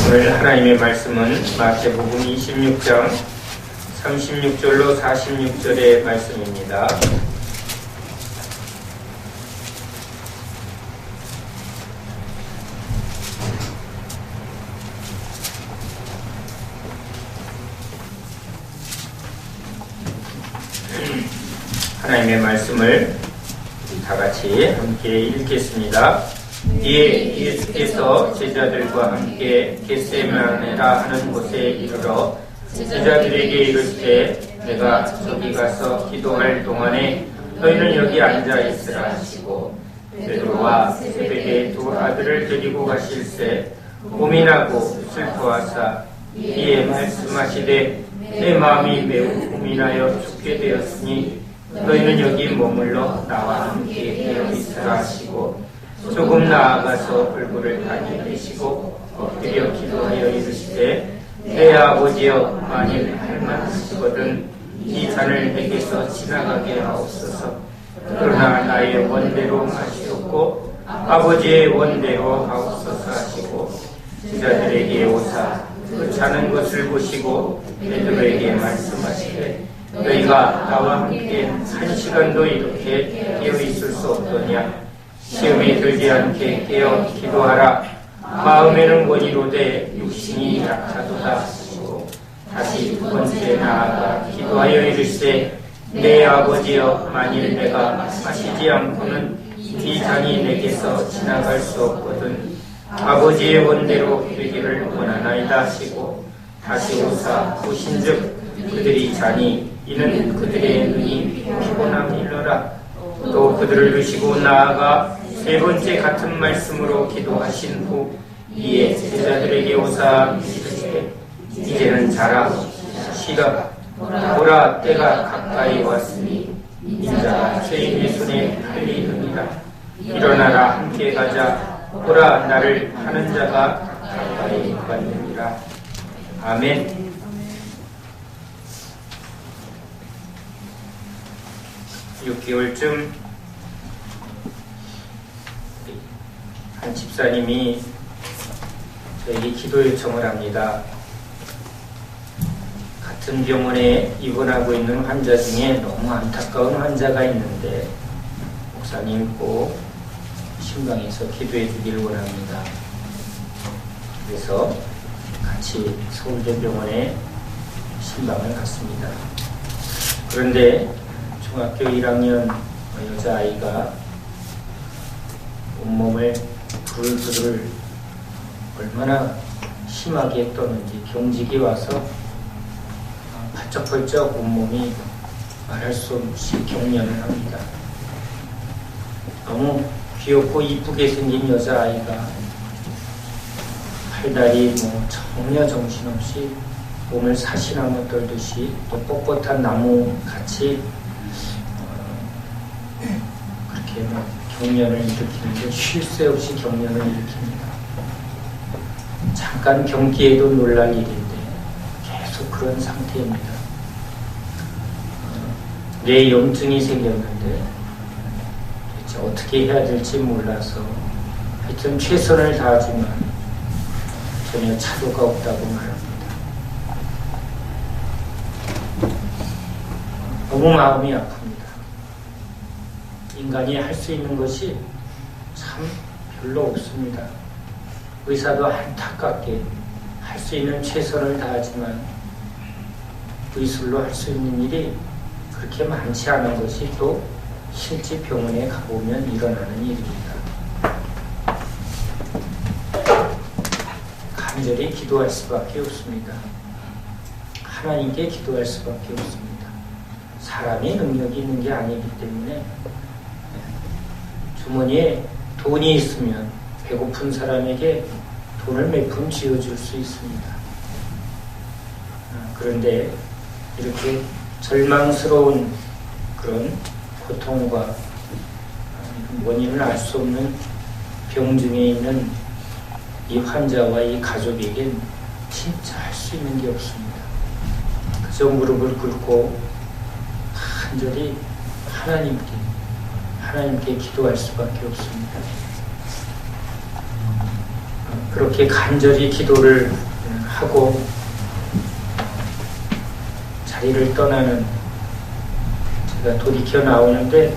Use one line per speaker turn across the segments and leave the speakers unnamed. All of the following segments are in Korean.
오늘 하나님의 말씀은 마태복음 26장 36절로 46절의 말씀입니다. 하나님의 말씀을 다 같이 함께 읽겠습니다. 이에 예수께서 제자들과 함께 겟세마네라 하는 곳에 이르러 제자들에게 이르시되 내가 저기 가서 기도할 동안에 너희는 여기 앉아 있으라 하시고 베드로와 세베대의 두 아들을 데리고 가실새 고민하고 슬퍼하사 이에 말씀하시되 내 마음이 매우 고민하여 죽게 되었으니 너희는 여기 머물러 나와 함께 되어 있으라 하시고 조금 나아가서 얼굴을 가히 내시고 엎드려 기도하여 이르시되 내 아버지여 만일 할만하시거든 이 잔을 내게서 지나가게 하옵소서. 그러나 나의 원대로 마시옵고 아버지의 원대로 하옵소서 하시고 제자들에게 오사 그 자는 것을 보시고 베드로에게 말씀하시되 너희가 나와 함께 한 시간도 이렇게 깨어 있을 수 없더냐. 시험에 들지 않게 깨어 기도하라. 마음에는 원이로되 육신이 약하도다 하시고 다시 두 번째 나아가 기도하여 이르시되 내 아버지여 만일 내가 마시지 않고는 이 잔이 내게서 지나갈 수 없거든 아버지의 원대로 되기를 원하나이다 하시고 다시 오사 보신즉 그들이 자니 이는 그들의 눈이 피곤함이러라. 또 그들을 두시고 나아가 세 번째 같은 말씀으로 기도하신 후 이에 제자들에게 오사 이르시되 이제는 자라 쉬라 보라 때가 가까이 왔으니 인자가 죄인의 손에 팔리느니라. 일어나라 함께 가자. 보라 나를 하는 자가 가까이 왔느니라. 아멘. 6개월쯤 한 집사님이 저에게 기도 요청을 합니다. 같은 병원에 입원하고 있는 환자 중에 너무 안타까운 환자가 있는데 목사님 꼭 신방에서 기도해 주기를 원합니다. 그래서 같이 서울대병원에 신방을 갔습니다. 그런데 중학교 1학년 여자아이가 온몸을 부들부들 얼마나 심하게 떠는지 경직이 와서 번쩍번쩍 온몸이 말할 수 없이 경련을 합니다. 너무 귀엽고 이쁘게 생긴 여자아이가 팔다리 전혀 정신없이 몸을 사시나무 떨듯이 또 뻣뻣한 나무같이 그렇게 경련을 일으키는데 쉴 새 없이 경련을 일으킵니다. 잠깐 경기에도 놀랄 일인데 계속 그런 상태입니다. 뇌에 염증이 생겼는데 대체 어떻게 해야 될지 몰라서 하여튼 최선을 다하지만 전혀 차도가 없다고 말합니다. 너무 마음이 아픕니다. 인간이 할 수 있는 것이 참 별로 없습니다. 의사도 안타깝게 할 수 있는 최선을 다하지만 의술로 할 수 있는 일이 그렇게 많지 않은 것이 또 실제 병원에 가보면 일어나는 일입니다. 간절히 기도할 수밖에 없습니다. 하나님께 기도할 수밖에 없습니다. 사람의 능력이 있는 게 아니기 때문에 주머니에 돈이 있으면 배고픈 사람에게 돈을 몇 푼 쥐어줄 수 있습니다. 그런데 이렇게 절망스러운 그런 고통과 원인을 알 수 없는 병중에 있는 이 환자와 이 가족에겐 진짜 할 수 있는 게 없습니다. 그저 무릎을 꿇고 간절히 하나님께 기도할 수밖에 없습니다. 그렇게 간절히 기도를 하고 자리를 떠나는 제가 돌이켜 나오는데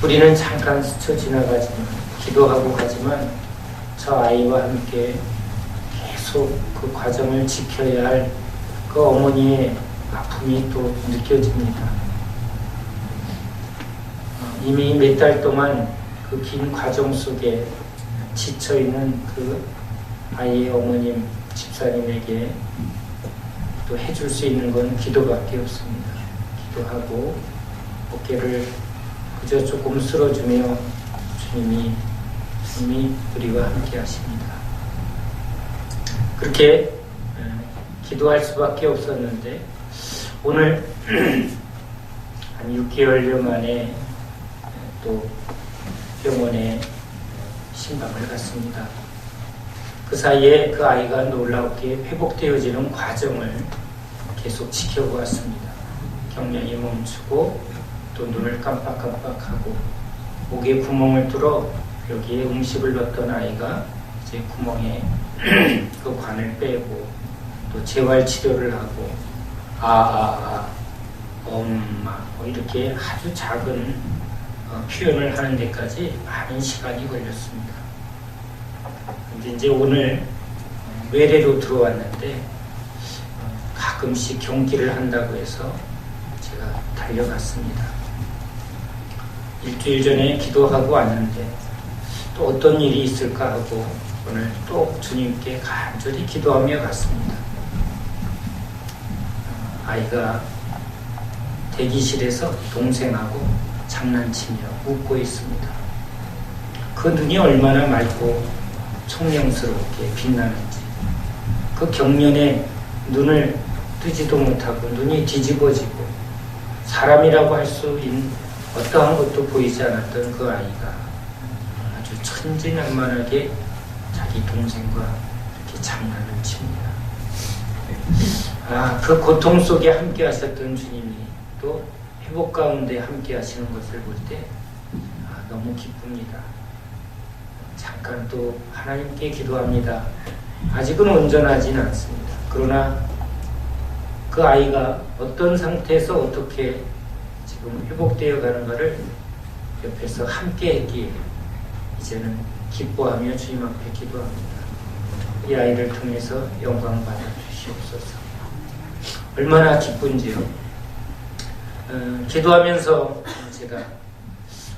우리는 잠깐 스쳐 지나가지만 기도하고 가지만 저 아이와 함께 계속 그 과정을 지켜야 할 그 어머니의 아픔이 또 느껴집니다. 이미 몇 달 동안 그 긴 과정 속에 지쳐있는 그 아이의 어머님 집사님에게 또 해줄 수 있는 건 기도밖에 없습니다. 기도하고 어깨를 그저 조금 쓸어주며 주님이 우리와 함께 하십니다. 그렇게 기도할 수밖에 없었는데 오늘 한 6개월여 만에 또 병원에 신방을 갔습니다. 그 사이에 그 아이가 놀랍게 회복되어지는 과정을 계속 지켜보았습니다. 경련이 멈추고 또 눈을 깜빡깜빡하고 목에 구멍을 뚫어 여기에 음식을 넣었던 아이가 이제 구멍에 그 관을 빼고 또 재활 치료를 하고 엄마 이렇게 아주 작은 표현을 하는 데까지 많은 시간이 걸렸습니다. 근데 이제 오늘 외래로 들어왔는데 가끔씩 경기를 한다고 해서 제가 달려갔습니다. 일주일 전에 기도하고 왔는데 또 어떤 일이 있을까 하고 오늘 또 주님께 간절히 기도하며 갔습니다. 아이가 대기실에서 동생하고 장난치며 웃고 있습니다. 그 눈이 얼마나 맑고 총명스럽게 빛나는지, 그 경련에 눈을 뜨지도 못하고 눈이 뒤집어지고 사람이라고 할 수 있는 어떠한 것도 보이지 않았던 그 아이가 아주 천진난만하게 자기 동생과 이렇게 장난을 칩니다. 그 고통 속에 함께 하셨던 주님이 또 회복 가운데 함께 하시는 것을 볼 때 너무 기쁩니다. 잠깐 또 하나님께 기도합니다. 아직은 온전하진 않습니다. 그러나 그 아이가 어떤 상태에서 어떻게 지금 회복되어 가는가를 옆에서 함께 했기에 이제는 기뻐하며 주님 앞에 기도합니다. 이 아이를 통해서 영광 받아 주시옵소서. 얼마나 기쁜지요. 기도하면서 제가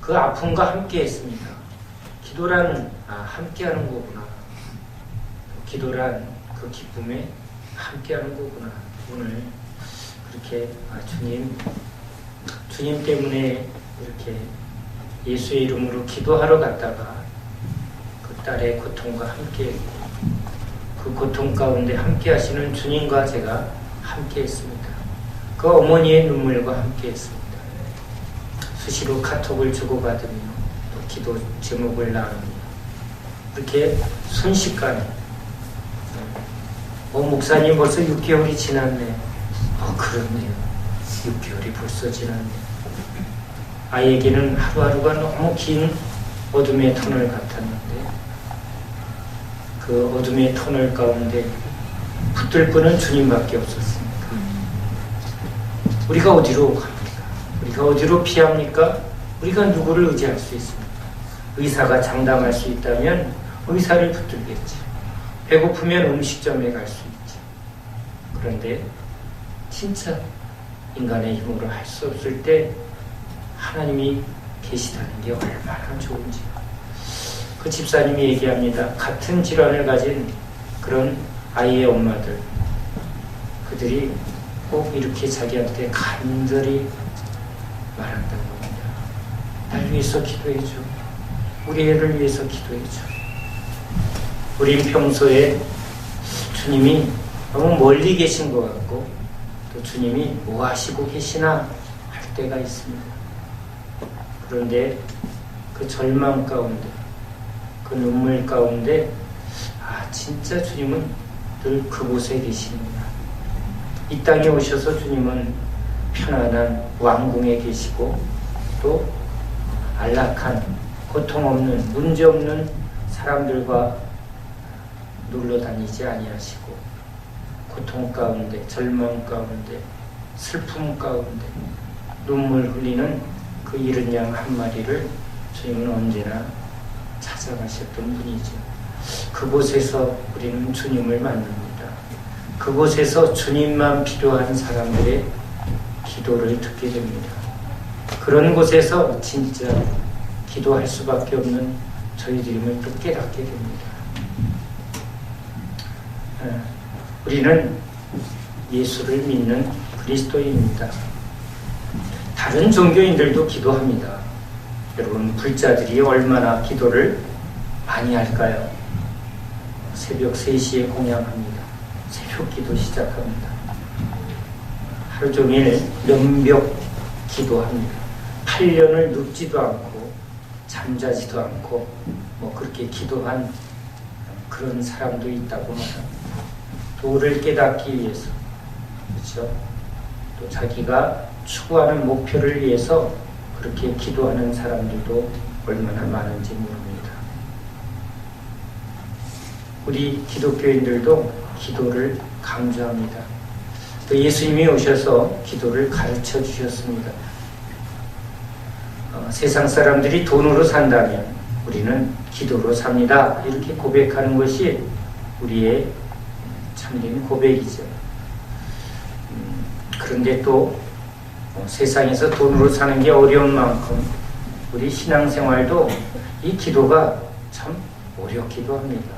그 아픔과 함께 했습니다. 기도란 함께 하는 거구나. 기도란 그 기쁨에 함께 하는 거구나. 오늘 그렇게 주님 때문에 이렇게 예수의 이름으로 기도하러 갔다가 그 딸의 고통과 함께 했고 그 고통 가운데 함께 하시는 주님과 제가 함께 했습니다. 그 어머니의 눈물과 함께 했습니다. 수시로 카톡을 주고받으며 또 기도 제목을 나누며 이렇게 순식간에 목사님 벌써 6개월이 지났네. 그렇네요. 6개월이 벌써 지났네. 아이에게는 하루하루가 너무 긴 어둠의 터널 같았는데 그 어둠의 터널 가운데 붙들 분은 주님밖에 없었습니다. 우리가 어디로 갑니까? 우리가 어디로 피합니까? 우리가 누구를 의지할 수 있습니까? 의사가 장담할 수 있다면 의사를 붙들겠지. 배고프면 음식점에 갈 수 있지. 그런데 진짜 인간의 힘으로 할 수 없을 때 하나님이 계시다는 게 얼마나 좋은지. 그 집사님이 얘기합니다. 같은 질환을 가진 그런 아이의 엄마들, 그들이 꼭 이렇게 자기한테 간절히 말한다는 겁니다. 날 위해서 기도해줘. 우리 애를 위해서 기도해줘. 우린 평소에 주님이 너무 멀리 계신 것 같고 또 주님이 뭐 하시고 계시나 할 때가 있습니다. 그런데 그 절망 가운데 그 눈물 가운데 진짜 주님은 늘 그곳에 계십니다. 이 땅에 오셔서 주님은 편안한 왕궁에 계시고 또 안락한 고통 없는 문제 없는 사람들과 놀러 다니지 아니하시고 고통 가운데, 절망 가운데, 슬픔 가운데 눈물 흘리는 그 이른 양 한 마리를 주님은 언제나 찾아가셨던 분이죠. 그곳에서 우리는 주님을 만납니다. 그곳에서 주님만 필요한 사람들의 기도를 듣게 됩니다. 그런 곳에서 진짜 기도할 수밖에 없는 저희들임을 또 깨닫게 됩니다. 우리는 예수를 믿는 그리스도인입니다. 다른 종교인들도 기도합니다. 여러분, 불자들이 얼마나 기도를 많이 할까요? 새벽 3시에 공양합니다. 새벽 기도 시작합니다. 하루 종일 면벽 기도합니다. 8년을 눕지도 않고 잠자지도 않고 그렇게 기도한 그런 사람도 있다고 말합니다. 도를 깨닫기 위해서, 그렇죠? 또 자기가 추구하는 목표를 위해서 그렇게 기도하는 사람들도 얼마나 많은지 모릅니다. 우리 기독교인들도 기도를 강조합니다. 또 예수님이 오셔서 기도를 가르쳐 주셨습니다. 세상 사람들이 돈으로 산다면 우리는 기도로 삽니다. 이렇게 고백하는 것이 우리의 참된 고백이죠. 그런데 또 세상에서 돈으로 사는 게 어려운 만큼 우리 신앙생활도 이 기도가 참 어렵기도 합니다.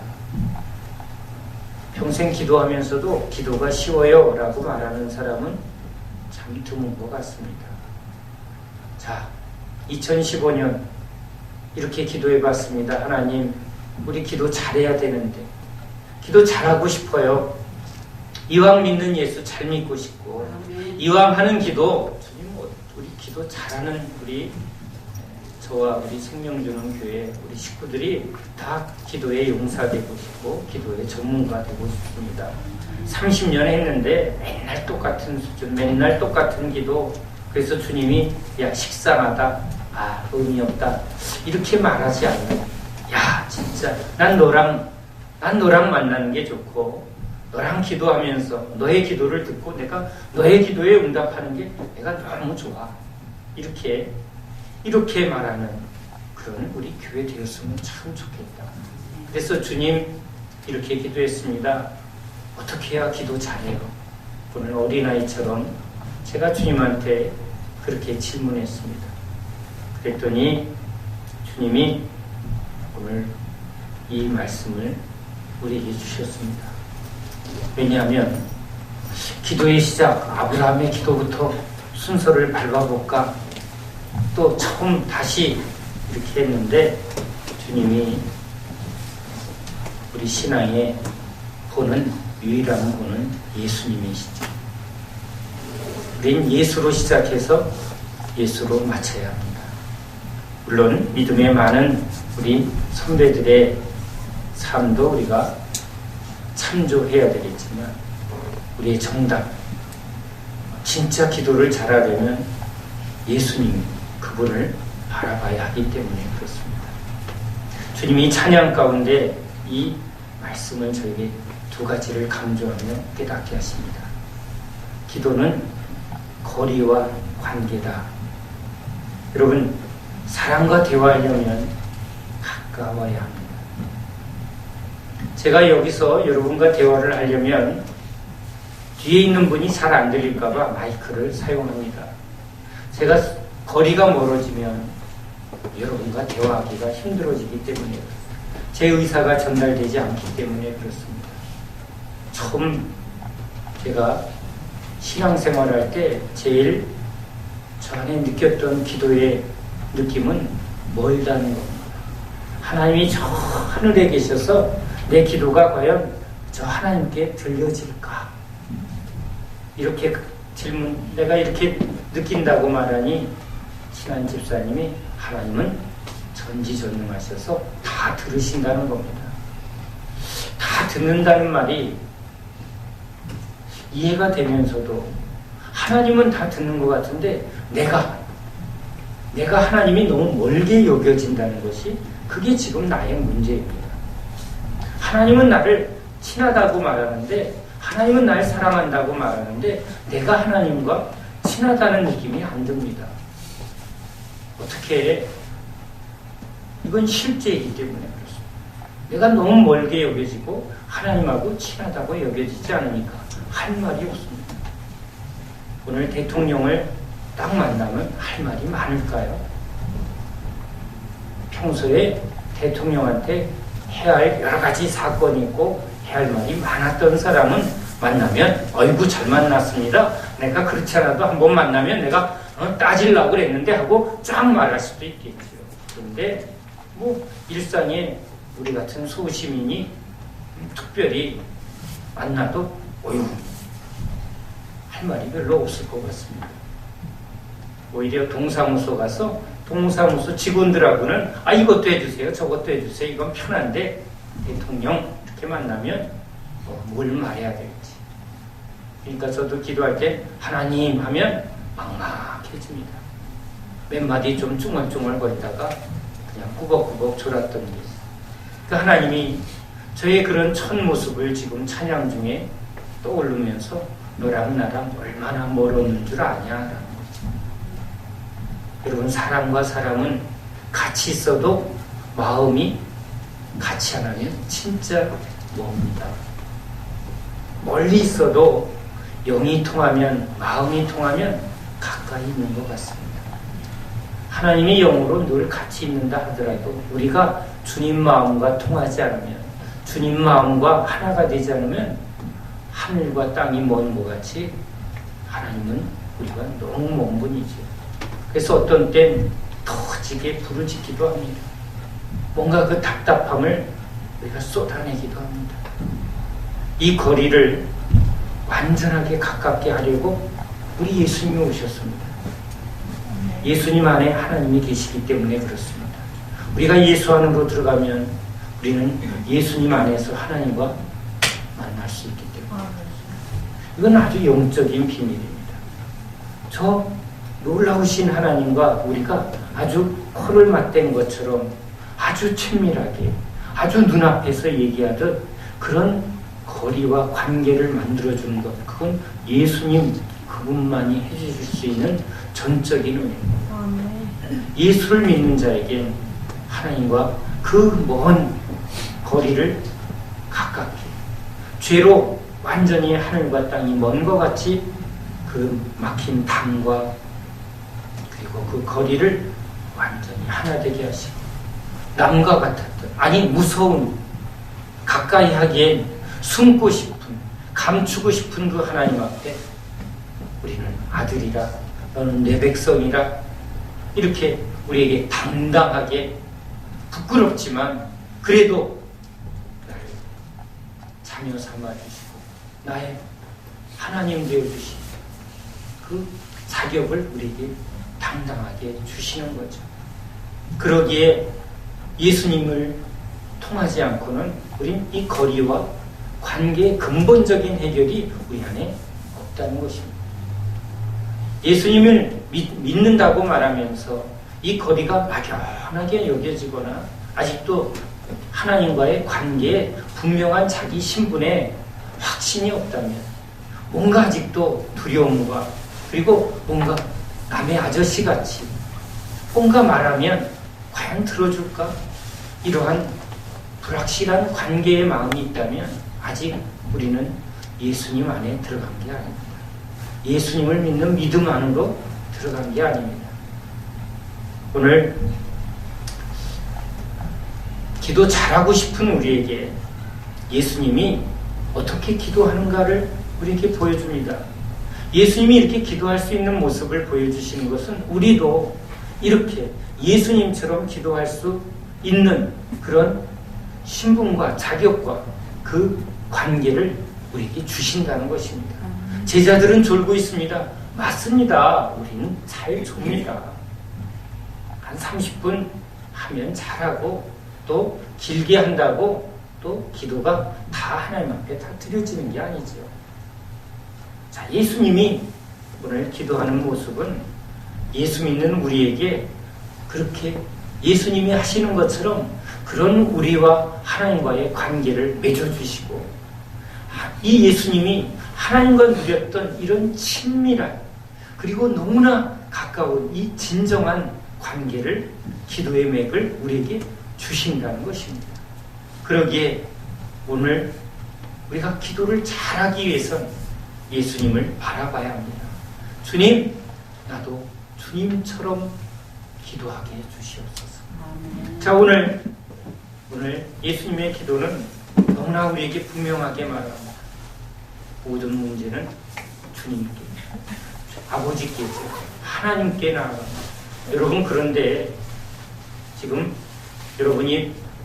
평생 기도하면서도 기도가 쉬워요 라고 말하는 사람은 참 드문 것 같습니다. 자, 2015년 이렇게 기도해 봤습니다. 하나님, 우리 기도 잘해야 되는데, 기도 잘하고 싶어요. 이왕 믿는 예수 잘 믿고 싶고, 이왕 하는 기도, 주님, 우리 기도 잘하는 저와 우리 생명주는 교회 우리 식구들이 다 기도의 용사되고 싶고 기도의 전문가 되고 싶습니다. 30년 했는데 맨날 똑같은 수준, 맨날 똑같은 기도. 그래서 주님이 야, 식상하다, 의미 없다 이렇게 말하지 않아요. 야, 진짜 난 너랑 만나는 게 좋고 너랑 기도하면서 너의 기도를 듣고 내가 너의 기도에 응답하는 게 내가 너무 좋아. 이렇게 말하는 그런 우리 교회 되었으면 참 좋겠다. 그래서 주님 이렇게 기도했습니다. 어떻게 해야 기도 잘해요? 오늘 어린아이처럼 제가 주님한테 그렇게 질문했습니다. 그랬더니 주님이 오늘 이 말씀을 우리에게 주셨습니다. 왜냐하면 기도의 시작, 아브라함의 기도부터 순서를 밟아볼까? 또 처음 다시 이렇게 했는데 주님이 우리 신앙의 본은, 유일한 본은 예수님이시죠. 우린 예수로 시작해서 예수로 마쳐야 합니다. 물론 믿음에 많은 우리 선배들의 삶도 우리가 참조해야 되겠지만 우리의 정답, 진짜 기도를 잘하려면 예수님, 그분을 바라봐야 하기 때문에 그렇습니다. 주님이 찬양 가운데 이 말씀을 저에게 두 가지를 강조하며 깨닫게 하십니다. 기도는 거리와 관계다. 여러분, 사람과 대화하려면 가까워야 합니다. 제가 여기서 여러분과 대화를 하려면 뒤에 있는 분이 잘 안 들릴까봐 마이크를 사용합니다. 제가 거리가 멀어지면 여러분과 대화하기가 힘들어지기 때문에 제 의사가 전달되지 않기 때문에 그렇습니다. 처음 제가 신앙생활할 때 제일 저 안에 느꼈던 기도의 느낌은 멀다는 겁니다. 하나님이 저 하늘에 계셔서 내 기도가 과연 저 하나님께 들려질까? 이렇게 질문, 내가 이렇게 느낀다고 말하니 친한 집사님이 하나님은 전지전능하셔서 다 들으신다는 겁니다. 다 듣는다는 말이 이해가 되면서도 하나님은 다 듣는 것 같은데 내가 하나님이 너무 멀게 여겨진다는 것이 그게 지금 나의 문제입니다. 하나님은 나를 친하다고 말하는데, 하나님은 날 사랑한다고 말하는데 내가 하나님과 친하다는 느낌이 안 듭니다. 어떻게 해? 이건 실제이기 때문에 그렇습니다. 내가 너무 멀게 여겨지고 하나님하고 친하다고 여겨지지 않으니까 할 말이 없습니다. 오늘 대통령을 딱 만나면 할 말이 많을까요? 평소에 대통령한테 해야 할 여러 가지 사건이 있고 해야 할 말이 많았던 사람은 만나면 어이구 잘 만났습니다. 내가 그렇지 않아도 한번 만나면 내가 따지려고 그랬는데 하고 쫙 말할 수도 있겠죠. 그런데 뭐 일상에 우리 같은 소시민이 특별히 만나도 어이구 할 말이 별로 없을 것 같습니다. 오히려 동사무소 가서 동사무소 직원들하고는 이것도 해주세요 저것도 해주세요 이건 편한데 대통령 이렇게 만나면 뭘 말해야 될지. 그러니까 저도 기도할 때 하나님 하면 막막해집니다. 몇 마디 좀 쭝얼쭝얼 거리다가 그냥 꾸벅꾸벅 졸았던 게 있어요. 그러니까 하나님이 저의 그런 첫 모습을 지금 찬양 중에 떠오르면서 너랑 나랑 얼마나 멀었는 줄 아냐라는 거죠. 여러분 사람과 사람은 같이 있어도 마음이 같이 안 하면 진짜 멉니다. 멀리 있어도 영이 통하면 마음이 통하면 가까이 있는 것 같습니다. 하나님이 영으로 늘 같이 있는다 하더라도 우리가 주님 마음과 통하지 않으면 주님 마음과 하나가 되지 않으면 하늘과 땅이 먼 것 같이 하나님은 우리가 너무 먼 분이죠. 그래서 어떤 땐 터지게 부르짖기도 합니다. 뭔가 그 답답함을 우리가 쏟아내기도 합니다. 이 거리를 완전하게 가깝게 하려고 우리 예수님이 오셨습니다. 예수님 안에 하나님이 계시기 때문에 그렇습니다. 우리가 예수 안으로 들어가면 우리는 예수님 안에서 하나님과 만날 수 있기 때문에 이건 아주 영적인 비밀입니다. 저 놀라우신 하나님과 우리가 아주 코를 맞댄 것처럼 아주 친밀하게 아주 눈앞에서 얘기하듯 그런 거리와 관계를 만들어주는 것, 그건 예수님 그분만이 해주실 수 있는 전적인 은혜입니다. 예수를 믿는 자에겐 하나님과 그 먼 거리를 가깝게, 죄로 완전히 하늘과 땅이 먼 것 같이 그 막힌 담과 그리고 그 거리를 완전히 하나 되게 하시고, 남과 같았던, 아니 무서운, 가까이 하기엔 숨고 싶은, 감추고 싶은 그 하나님 앞에 우리는 아들이라, 너는 내 백성이라, 이렇게 우리에게 당당하게, 부끄럽지만 그래도 나를 자녀 삼아주시고 나의 하나님 되어주시고 그 자격을 우리에게 당당하게 주시는 거죠. 그러기에 예수님을 통하지 않고는 우린 이 거리와 관계의 근본적인 해결이 우리 안에 없다는 것입니다. 예수님을 믿는다고 말하면서 이 거리가 막연하게 여겨지거나 아직도 하나님과의 관계에 분명한 자기 신분에 확신이 없다면, 뭔가 아직도 두려움과 그리고 뭔가 남의 아저씨같이 뭔가 말하면 과연 들어줄까? 이러한 불확실한 관계의 마음이 있다면 아직 우리는 예수님 안에 들어간 게 아닙니다. 예수님을 믿는 믿음 안으로 들어간 게 아닙니다. 오늘 기도 잘하고 싶은 우리에게 예수님이 어떻게 기도하는가를 우리에게 보여줍니다. 예수님이 이렇게 기도할 수 있는 모습을 보여주시는 것은 우리도 이렇게 예수님처럼 기도할 수 있는 그런 신분과 자격과 그 관계를 우리에게 주신다는 것입니다. 제자들은 졸고 있습니다. 맞습니다. 우리는 잘 좁니다. 한 30분 하면 잘하고 또 길게 한다고 또 기도가 다 하나님 앞에 다 드려지는 게 아니죠. 자, 예수님이 오늘 기도하는 모습은 예수 믿는 우리에게 그렇게 예수님이 하시는 것처럼 그런 우리와 하나님과의 관계를 맺어주시고 이 예수님이 하나님과 누렸던 이런 친밀한 그리고 너무나 가까운 이 진정한 관계를 기도의 맥을 우리에게 주신다는 것입니다. 그러기에 오늘 우리가 기도를 잘하기 위해선 예수님을 바라봐야 합니다. 주님, 나도 주님처럼 기도하게 해주시옵소서. 자, 오늘 예수님의 기도는 너무나 우리에게 분명하게 말합니다. 모든 문제는 주님께, 아버지께, 하나님께 나아갑니다. 여러분, 그런데 지금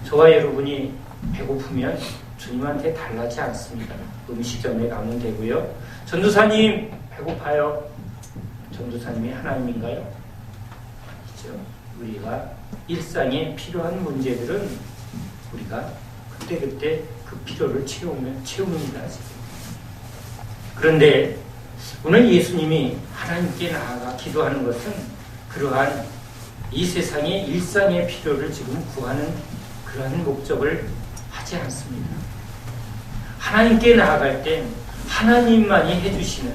저와 여러분이 배고프면 주님한테 달라지 않습니다. 음식점에 가면 되고요. 전도사님 배고파요. 전도사님이 하나님인가요? 아니죠. 우리가 일상에 필요한 문제들은 우리가 그때그때 그 필요를 채웁니다. 그런데 오늘 예수님이 하나님께 나아가 기도하는 것은 그러한 이 세상의 일상의 필요를 지금 구하는 그러한 목적을 하지 않습니다. 하나님께 나아갈 때 하나님만이 해주시는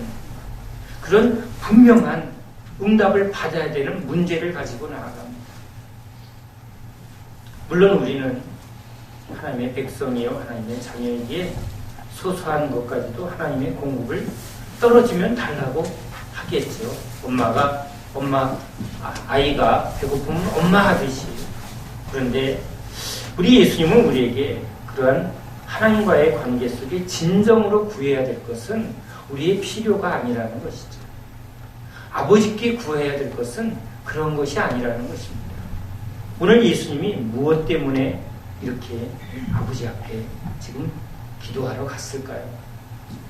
그런 분명한 응답을 받아야 되는 문제를 가지고 나아갑니다. 물론 우리는 하나님의 백성이요 하나님의 자녀이기에 소소한 것까지도 하나님의 공급을 떨어지면 달라고 하겠죠. 아이가 배고프면 엄마 하듯이. 그런데 우리 예수님은 우리에게 그러한 하나님과의 관계 속에 진정으로 구해야 될 것은 우리의 필요가 아니라는 것이죠. 아버지께 구해야 될 것은 그런 것이 아니라는 것입니다. 오늘 예수님이 무엇 때문에 이렇게 아버지 앞에 지금 기도하러 갔을까요?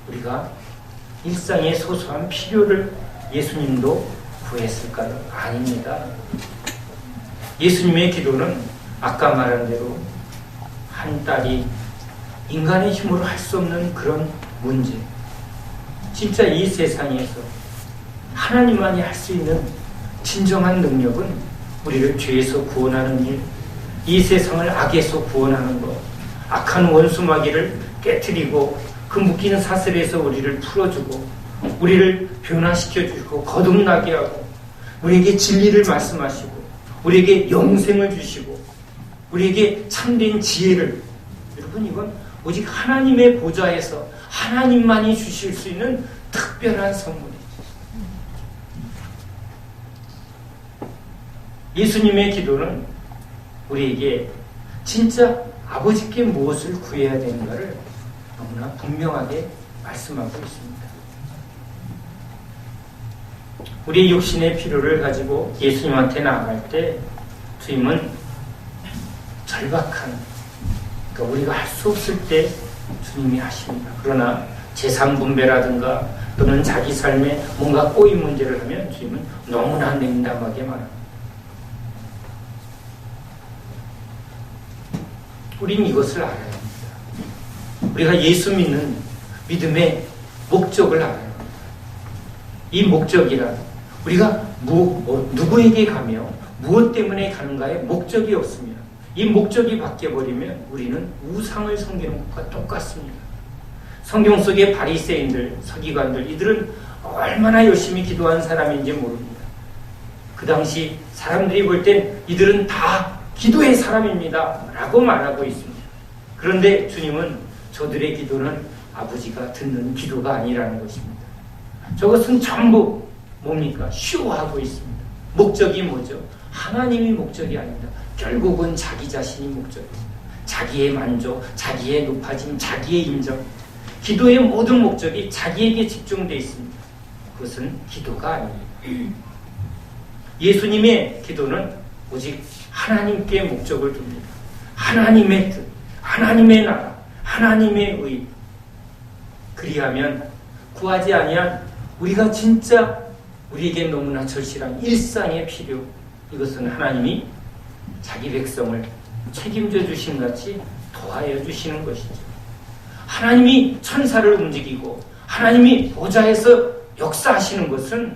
우리가 일상의 소소한 필요를 예수님도 구했을까요? 아닙니다. 예수님의 기도는 아까 말한 대로 한 딸이 인간의 힘으로 할 수 없는 그런 문제, 진짜 이 세상에서 하나님만이 할 수 있는 진정한 능력은 우리를 죄에서 구원하는 일, 이 세상을 악에서 구원하는 것, 악한 원수 마귀를 깨트리고 그 묶이는 사슬에서 우리를 풀어주고 우리를 변화시켜주고 거듭나게 하고 우리에게 진리를 말씀하시고 우리에게 영생을 주시고 우리에게 참된 지혜를, 여러분 이건 오직 하나님의 보좌에서 하나님만이 주실 수 있는 특별한 선물이죠. 예수님의 기도는 우리에게 진짜 아버지께 무엇을 구해야 되는가를 너무나 분명하게 말씀하고 있습니다. 우리의 육신의 필요를 가지고 예수님한테 나아갈 때 주님은 절박한, 그러니까 우리가 할 수 없을 때 주님이 하십니다. 그러나 재산 분배라든가 또는 자기 삶에 뭔가 꼬인 문제를 하면 주님은 너무나 냉담하게 말합니다. 우리는 이것을 알아야 합니다. 우리가 예수 믿는 믿음의 목적을 알아야 합니다. 이 목적이란 우리가 누구에게 가며 무엇 때문에 가는가에 목적이 없으면, 이 목적이 바뀌어버리면 우리는 우상을 섬기는 것과 똑같습니다. 성경 속의 바리새인들, 서기관들, 이들은 얼마나 열심히 기도한 사람인지 모릅니다. 그 당시 사람들이 볼 땐 이들은 다 기도의 사람입니다 라고 말하고 있습니다. 그런데 주님은 저들의 기도는 아버지가 듣는 기도가 아니라는 것입니다. 저것은 전부 뭡니까? 쇼하고 있습니다. 목적이 뭐죠? 하나님이 목적이 아닙니다. 결국은 자기 자신이 목적입니다. 자기의 만족, 자기의 높아짐, 자기의 인정. 기도의 모든 목적이 자기에게 집중되어 있습니다. 그것은 기도가 아닙니다. 예수님의 기도는 오직 하나님께 목적을 둡니다. 하나님의 뜻, 하나님의 나라, 하나님의 의. 그리하면 구하지 아니한 우리가 진짜 우리에게 너무나 절실한 일상의 필요, 이것은 하나님이 자기 백성을 책임져 주신 같이 도와여 주시는 것이죠. 하나님이 천사를 움직이고 하나님이 보좌에서 역사하시는 것은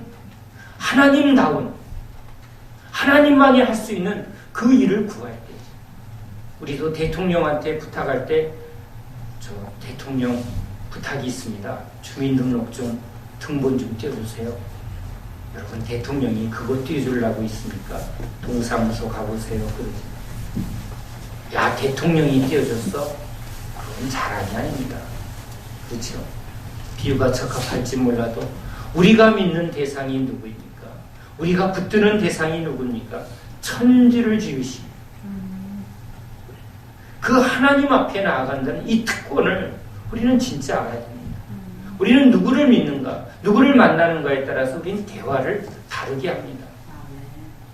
하나님다운, 하나님만이 할 수 있는 그 일을 구할 때죠. 우리도 대통령한테 부탁할 때 저 대통령 부탁이 있습니다. 주민등록증 등본 좀 띄워주세요. 여러분, 대통령이 그거 띄워주려고 있습니까? 동사무소 가보세요. 그러지. 야, 대통령이 띄워줬어? 그건 잘하니 아닙니다. 그렇죠? 비유가 적합할지 몰라도 우리가 믿는 대상이 누구입니까? 우리가 붙드는 대상이 누굽니까? 천지를 지으신 그 하나님 앞에 나아간다는 이 특권을 우리는 진짜 알아야 됩니다. 우리는 누구를 믿는가, 누구를 만나는가에 따라서 우리는 대화를 다르게 합니다.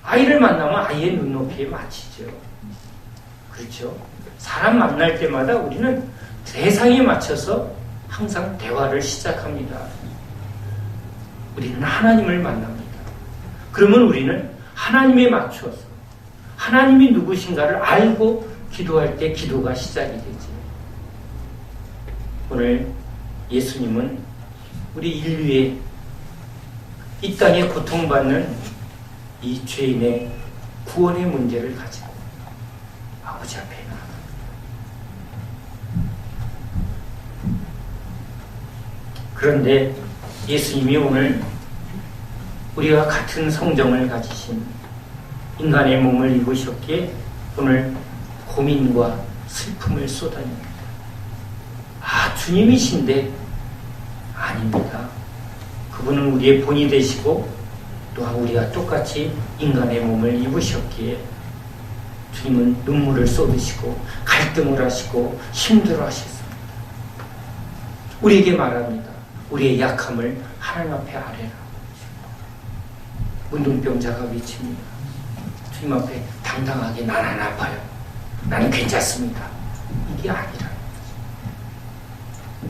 아이를 만나면 아이의 눈높이에 맞추죠. 그렇죠? 사람 만날 때마다 우리는 대상에 맞춰서 항상 대화를 시작합니다. 우리는 하나님을 만납니다. 그러면 우리는 하나님에 맞추어서 하나님이 누구신가를 알고 기도할 때 기도가 시작이 되지. 오늘 예수님은 우리 인류의 이 땅에 고통받는 이 죄인의 구원의 문제를 가지고 아버지 앞에 나아갑니다. 그런데 예수님이 오늘 우리가 같은 성정을 가지신 인간의 몸을 입으셨기에 오늘 고민과 슬픔을 쏟아냅니다. 아, 주님이신데 아닙니다. 그분은 우리의 본이 되시고 또한 우리가 똑같이 인간의 몸을 입으셨기에 주님은 눈물을 쏟으시고 갈등을 하시고 힘들어하셨습니다. 우리에게 말합니다. 우리의 약함을 하나님 앞에 아뢰라. 문둥병자가 외칩니다. 주님 앞에 당당하게 난 안 아파요. 나는 괜찮습니다. 이게 아니라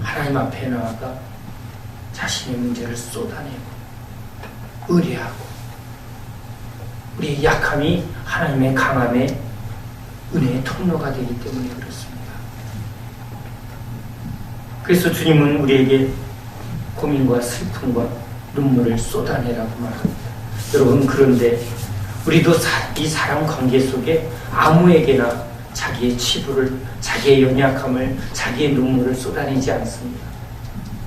하나님 앞에 나아가 자신의 문제를 쏟아내고 의뢰하고 우리의 약함이 하나님의 강함의 은혜의 통로가 되기 때문에 그렇습니다. 그래서 주님은 우리에게 고민과 슬픔과 눈물을 쏟아내라고 말합니다. 여러분, 그런데 우리도 이 사람 관계 속에 아무에게나 자기의 치부를, 자기의 연약함을, 자기의 눈물을 쏟아내지 않습니다.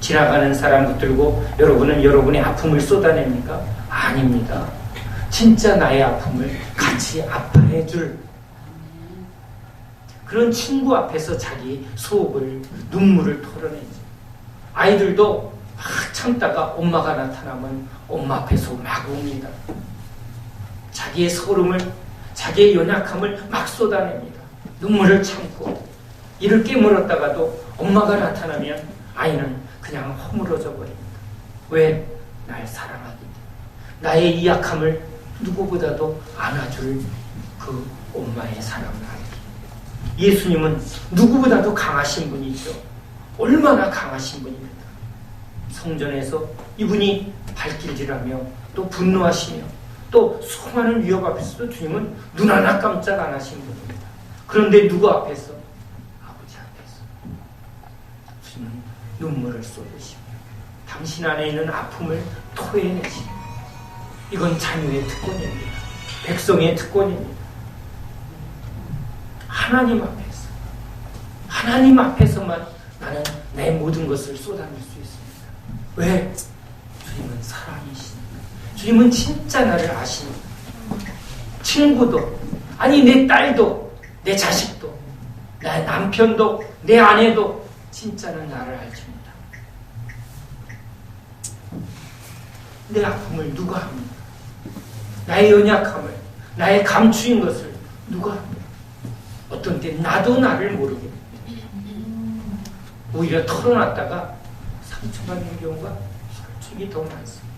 지나가는 사람 붙들고 여러분은 여러분의 아픔을 쏟아냅니까? 아닙니다. 진짜 나의 아픔을 같이 아파해 줄 그런 친구 앞에서 자기 속을, 눈물을 털어내죠. 아이들도 막 참다가 엄마가 나타나면 엄마 앞에서 막 웁니다. 자기의 소름을, 자기의 연약함을 막 쏟아냅니다. 눈물을 참고 이를 깨물었다가도 엄마가 나타나면 아이는 그냥 허물어져 버립니다. 왜? 날 사랑하기 때문에. 나의 이 약함을 누구보다도 안아줄 그 엄마의 사랑을 알기. 예수님은 누구보다도 강하신 분이죠. 얼마나 강하신 분입니다. 성전에서 이분이 발길질하며 또 분노하시며 또 수많은 위협 앞에서도 주님은 눈 하나 깜짝 안 하신 분입니다. 그런데 누구 앞에서? 아버지 앞에서 주님은 눈물을 쏟으시며 당신 안에 있는 아픔을 토해내시며 이건 자녀의 특권입니다. 백성의 특권입니다. 하나님 앞에서만 나는 내 모든 것을 쏟아낼 수 있습니다. 왜? 주님은 사랑이시니까. 주님은 진짜 나를 아시니까. 친구도, 아니 내 딸도, 내 자식도, 내 남편도, 내 아내도 진짜는 나를 알줍니다. 내 아픔을 누가 합니까? 나의 연약함을, 나의 감추인 것을 누가 합니까? 어떤 때 나도 나를 모르게 오히려 털어놨다가 상처받는 경우가 솔직히 더 많습니다.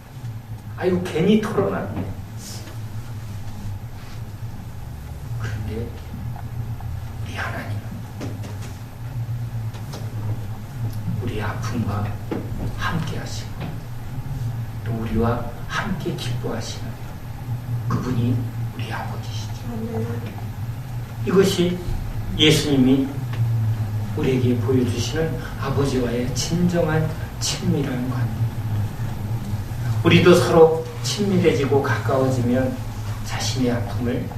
아이고 괜히 털어놨네. 그런데 우리 하나님은 우리의 아픔과 함께 하시고 또 우리와 함께 기뻐하시는 그분이 우리 아버지시죠. 이것이 예수님이 우리에게 보여주시는 아버지와의 진정한 친밀한 관계. 우리도 서로 친밀해지고 가까워지면 자신의 아픔을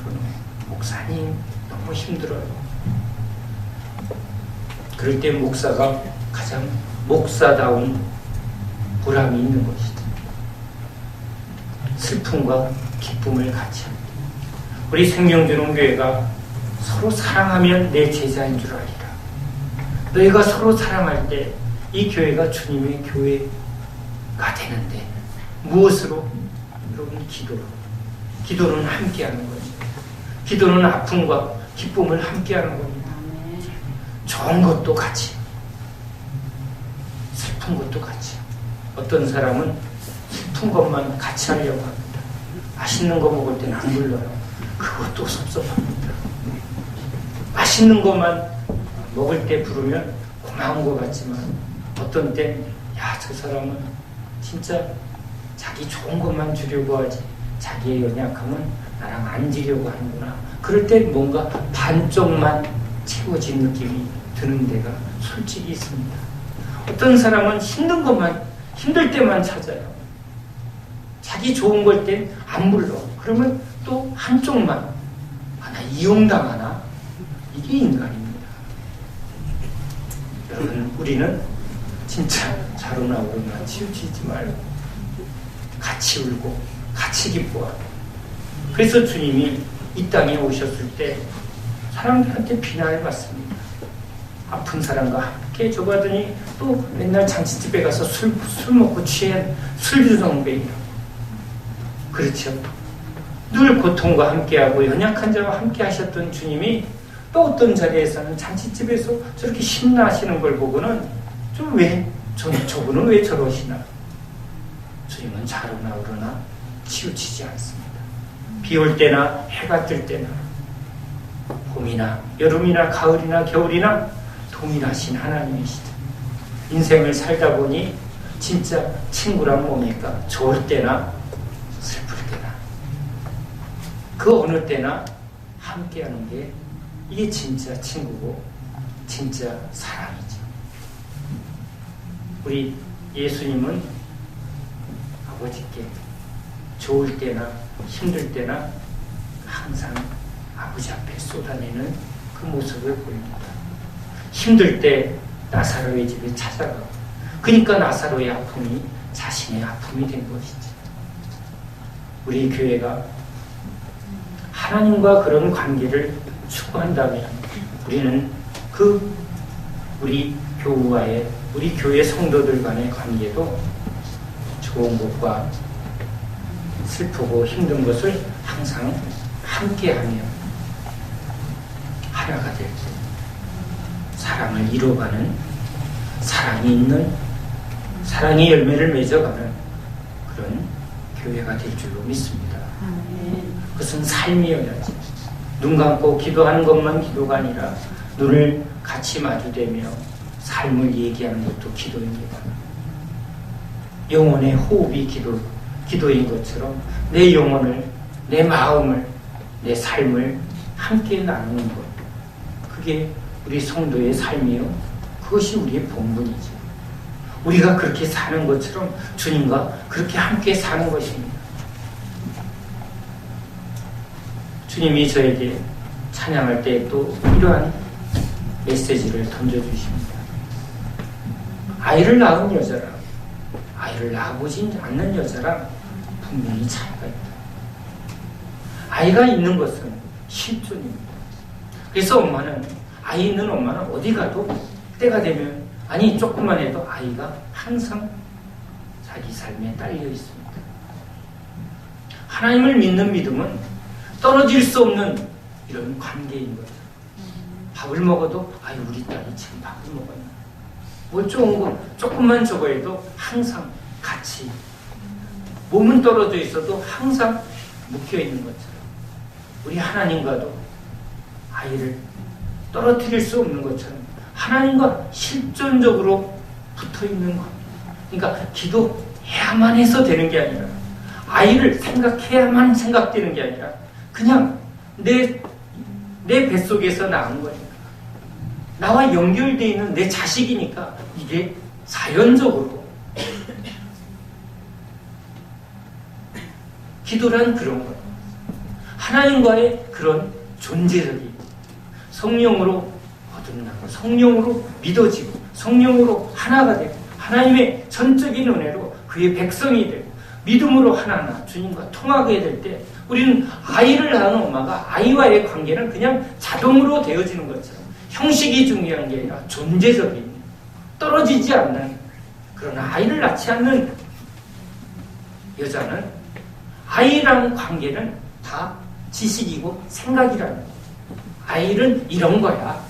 털어놓고 목사님 너무 힘들어요. 그럴 때 목사가 가장 목사다운 보람이 있는 것이죠. 슬픔과 기쁨을 같이 합니다. 우리 생명주는 교회가 서로 사랑하면 내 제자인 줄 알리라. 너희가 서로 사랑할 때 이 교회가 주님의 교회가 되는데 무엇으로? 여러분, 기도로. 기도는 함께하는 거죠. 기도는 아픔과 기쁨을 함께하는 겁니다. 좋은 것도 같이, 슬픈 것도 같이. 어떤 사람은 슬픈 것만 같이 하려고 합니다. 맛있는 거 먹을 때는 안 불러요. 그것도 섭섭합니다. 맛있는 것만 먹을 때 부르면 고마운 것 같지만 어떤 땐 저 사람은 진짜 자기 좋은 것만 주려고 하지 자기의 연약함은 나랑 안 지려고 하는구나. 그럴 때 뭔가 반쪽만 채워진 느낌이 드는 데가 솔직히 있습니다. 어떤 사람은 힘든 것만, 힘들 때만 찾아요. 자기 좋은 걸 땐 안 불러. 그러면 또 한쪽만, 나 이용당하나? 이게 인간입니다. 여러분, 우리는 진짜 자로나 오르나 치우치지 말고 같이 울고 같이 기뻐하고. 그래서 주님이 이 땅에 오셨을 때 사람들한테 비난을 받습니다. 아픈 사람과 함께 저가더니 또 맨날 잔치집에 가서 술 먹고 취한 술주정뱅이라고. 그렇죠. 늘 고통과 함께하고 연약한 자와 함께 하셨던 주님이 또 어떤 자리에서는 잔치집에서 저렇게 신나하시는 걸 보고는 저분은 왜 저러시나? 주님은 자로나 오르나 치우치지 않습니다. 비 올 때나 해가 뜰 때나 봄이나 여름이나 가을이나 겨울이나 동일하신 하나님이시죠. 인생을 살다 보니 진짜 친구란 뭡니까? 좋을 때나 슬플 때나 그 어느 때나 함께하는 게 이게 진짜 친구고 진짜 사랑이죠. 우리 예수님은 아버지께 좋을 때나 힘들 때나 항상 아버지 앞에 쏟아내는 그 모습을 보입니다. 힘들 때 나사로의 집에 찾아가고, 그러니까 나사로의 아픔이 자신의 아픔이 된 것이지. 우리 교회가 하나님과 그런 관계를 추구한다면 우리는 우리 교우와의, 우리 교회 성도들 간의 관계도 좋은 것과 슬프고 힘든 것을 항상 함께하며 하나가 될 때 사랑을 이뤄가는, 사랑이 있는, 사랑의 열매를 맺어가는 그런 교회가 될 줄로 믿습니다. 그것은 삶이어야지. 눈 감고 기도하는 것만 기도가 아니라 눈을 같이 마주대며 삶을 얘기하는 것도 기도입니다. 영혼의 호흡이 기도인 것처럼 내 영혼을, 내 마음을, 내 삶을 함께 나누는 것, 그게 우리 성도의 삶이요, 그것이 우리의 본분이죠. 우리가 그렇게 사는 것처럼 주님과 그렇게 함께 사는 것입니다. 주님이 저에게 찬양할 때 또 이러한 메시지를 던져주십니다. 아이를 낳은 여자랑 아이를 낳아보지 않는 여자랑 분명히 차이가 있다. 아이가 있는 것은 실존입니다. 그래서 아이 있는 엄마는 어디 가도 때가 되면, 조금만 해도 아이가 항상 자기 삶에 딸려 있습니다. 하나님을 믿는 믿음은 떨어질 수 없는 이런 관계인 거죠. 밥을 먹어도 우리 딸이 지금 밥을 먹었나, 뭐 좋은 거 조금만 적어도 항상 같이, 몸은 떨어져 있어도 항상 묶여있는 것처럼 우리 하나님과도 아이를 떨어뜨릴 수 없는 것처럼 하나님과 실존적으로 붙어있는 것. 그러니까 기도해야만 해서 되는 게 아니라, 아이를 생각해야만 생각되는 게 아니라 그냥 내 뱃속에서 낳은 거니까, 나와 연결되어 있는 내 자식이니까 이게 자연적으로 기도란 그런 거예요. 하나님과의 그런 존재적인, 성령으로 거듭나고 성령으로 믿어지고 성령으로 하나가 되고 하나님의 전적인 은혜로 그의 백성이 되고 믿음으로 하나하나 주님과 통하게 될 때 우리는 아이를 낳은 엄마가 아이와의 관계는 그냥 자동으로 되어지는 것처럼 형식이 중요한 게 아니라 존재적인 떨어지지 않는, 그러나 아이를 낳지 않는 여자는 아이랑 관계는 다 지식이고 생각이라는 거예요. 아이는 이런 거야.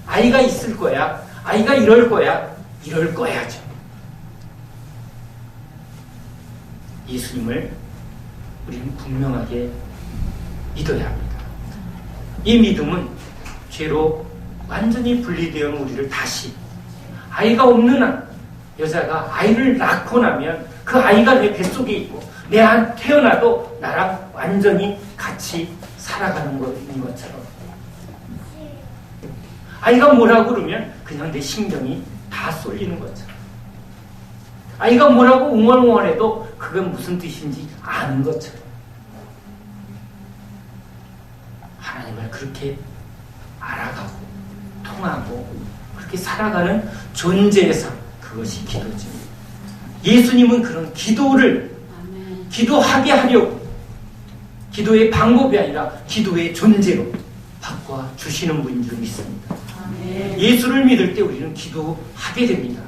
아이가 있을 거야. 아이가 이럴 거야. 이럴 거야죠. 예수님을 우리는 분명하게 믿어야 합니다. 이 믿음은 죄로 완전히 분리되어 우리를 다시, 아이가 없는 한 여자가 아이를 낳고 나면 그 아이가 내 뱃속에 있고 내가 태어나도 나랑 완전히 같이 살아가는 것처럼, 아이가 뭐라고 그러면 그냥 내 신경이 다 쏠리는 것처럼, 아이가 뭐라고 웅얼웅얼해도 그건 무슨 뜻인지 아는 것처럼, 하나님을 그렇게 알아가고 통하고 그렇게 살아가는 존재상, 그것이 기도죠. 예수님은 그런 기도를 기도하게 하려고 기도의 방법이 아니라 기도의 존재로 바꿔주시는 분인 줄 믿습니다. 예수를 믿을 때 우리는 기도하게 됩니다.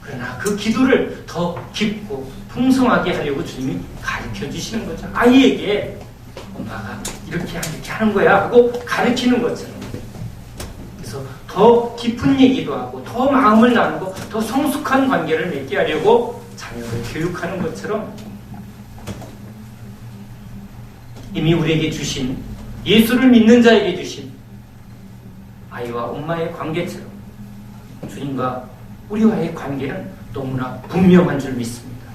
그러나 그 기도를 더 깊고 풍성하게 하려고 주님이 가르쳐 주시는 거죠. 아이에게 엄마가 이렇게 하는 거야 하고 가르치는 것처럼. 그래서 더 깊은 얘기도 하고 더 마음을 나누고 더 성숙한 관계를 맺게 하려고 자녀를 교육하는 것처럼, 이미 우리에게 주신, 예수를 믿는 자에게 주신 아이와 엄마의 관계처럼 주님과 우리와의 관계는 너무나 분명한 줄 믿습니다.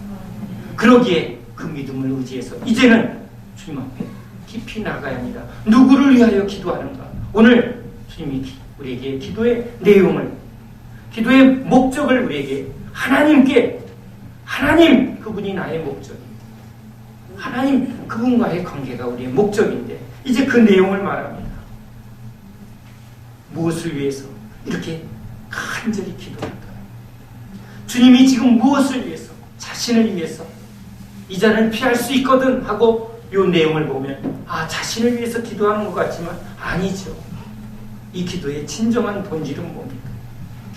그러기에 그 믿음을 의지해서 이제는 주님 앞에 깊이 나가야 합니다. 누구를 위하여 기도하는가? 오늘 주님이 우리에게 기도의 내용을, 기도의 목적을 우리에게, 하나님께, 하나님 그분이 나의 목적입니다. 하나님 그분과의 관계가 우리의 목적인데 이제 그 내용을 말합니다. 무엇을 위해서 이렇게 간절히 기도할까? 주님이 지금 무엇을 위해서, 자신을 위해서 이 잔을 피할 수 있거든 하고 이 내용을 보면 자신을 위해서 기도하는 것 같지만 아니죠. 이 기도의 진정한 본질은 뭡니까?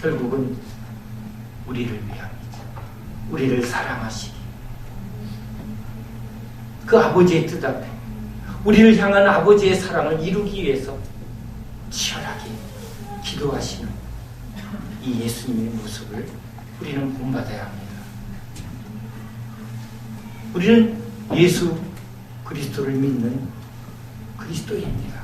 결국은 우리를 위함이죠. 우리를 사랑하시기, 그 아버지의 뜻 앞에 우리를 향한 아버지의 사랑을 이루기 위해서 치열하게 기도하시는 이 예수님의 모습을 우리는 본받아야 합니다. 우리는 예수 그리스도를 믿는 그리스도인입니다.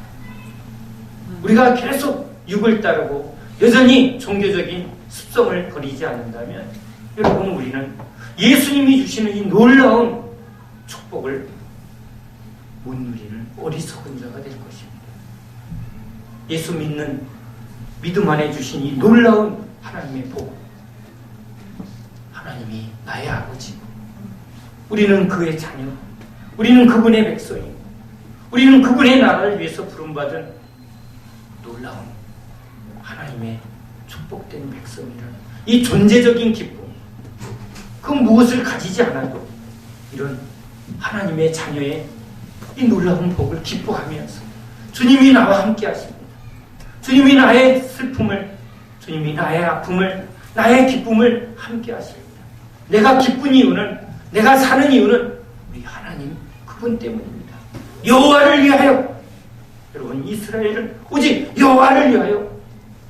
우리가 계속 육을 따르고 여전히 종교적인 습성을 버리지 않는다면 여러분, 우리는 예수님이 주시는 이 놀라운 축복을 못 누리는 어리석은 자가 될 것입니다. 예수 믿는 믿음 안에 주신 이 놀라운 하나님의 복, 하나님이 나의 아버지고 우리는 그의 자녀, 우리는 그분의 백성이고 우리는 그분의 나라를 위해서 부름받은 놀라운 하나님의 축복된 백성이라는 이 존재적인 기쁨, 그 무엇을 가지지 않아도 이런 하나님의 자녀의 이 놀라운 복을 기뻐하면서 주님이 나와 함께 하십니다. 주님이 나의 슬픔을, 주님이 나의 아픔을, 나의 기쁨을 함께 하십니다. 내가 기쁜 이유는, 내가 사는 이유는 우리 하나님 그분 때문입니다. 여호와를 위하여, 여러분, 이스라엘은 오직 여호와를 위하여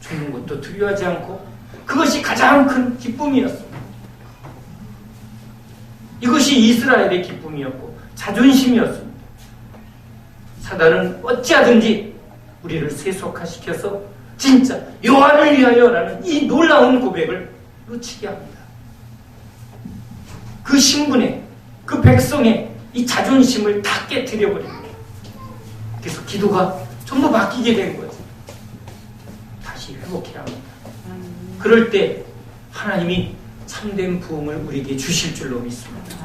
죽는 것도 두려워하지 않고 그것이 가장 큰 기쁨이었습니다. 이것이 이스라엘의 기쁨이었고 자존심이었습니다. 사단은 어찌하든지 우리를 세속화시켜서 진짜 여호와를 위하여라는 이 놀라운 고백을 놓치게 합니다. 그 신분의, 그 백성의 이 자존심을 다 깨트려버립니다. 그래서 기도가 전부 바뀌게 된 거죠. 다시 회복해야 합니다. 그럴 때 하나님이 참된 부흥을 우리에게 주실 줄로 믿습니다.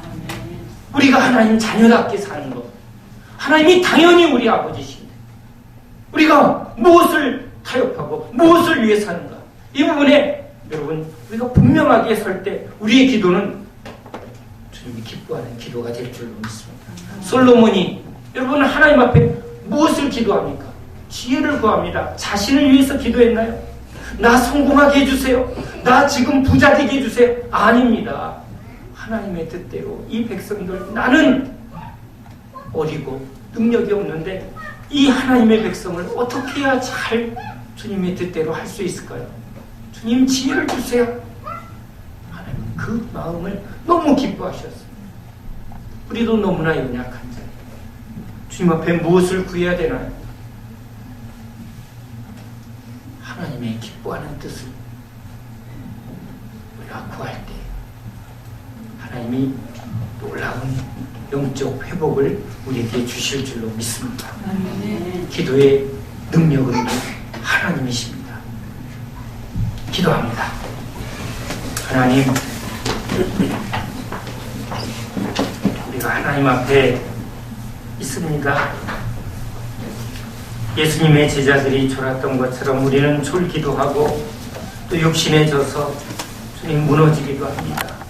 우리가 하나님 자녀답게 사는 것, 하나님이 당연히 우리 아버지신데 우리가 무엇을 타협하고 무엇을 위해 사는가? 이 부분에 여러분 우리가 분명하게 설 때 우리의 기도는 주님이 기뻐하는 기도가 될 줄로 믿습니다. 솔로몬이 여러분 하나님 앞에 무엇을 기도합니까? 지혜를 구합니다. 자신을 위해서 기도했나요? 나 성공하게 해주세요. 나 지금 부자 되게 해주세요. 아닙니다. 하나님의 뜻대로 이 백성들, 나는 어리고 능력이 없는데 이 하나님의 백성을 어떻게 해야 잘 주님의 뜻대로 할 수 있을까요? 주님 지혜를 주세요. 하나님 그 마음을 너무 기뻐하셨습니다. 우리도 너무나 연약한 자, 주님 앞에 무엇을 구해야 되나요? 하나님의 기뻐하는 뜻을 우리가 구할 때 하나님이 놀라운 영적 회복을 우리에게 주실 줄로 믿습니다. 기도의 능력은 하나님이십니다. 기도합니다. 하나님, 우리가 하나님 앞에 있습니다. 예수님의 제자들이 졸았던 것처럼 우리는 졸기도 하고 또 욕심에 져서 주님 무너지기도 합니다.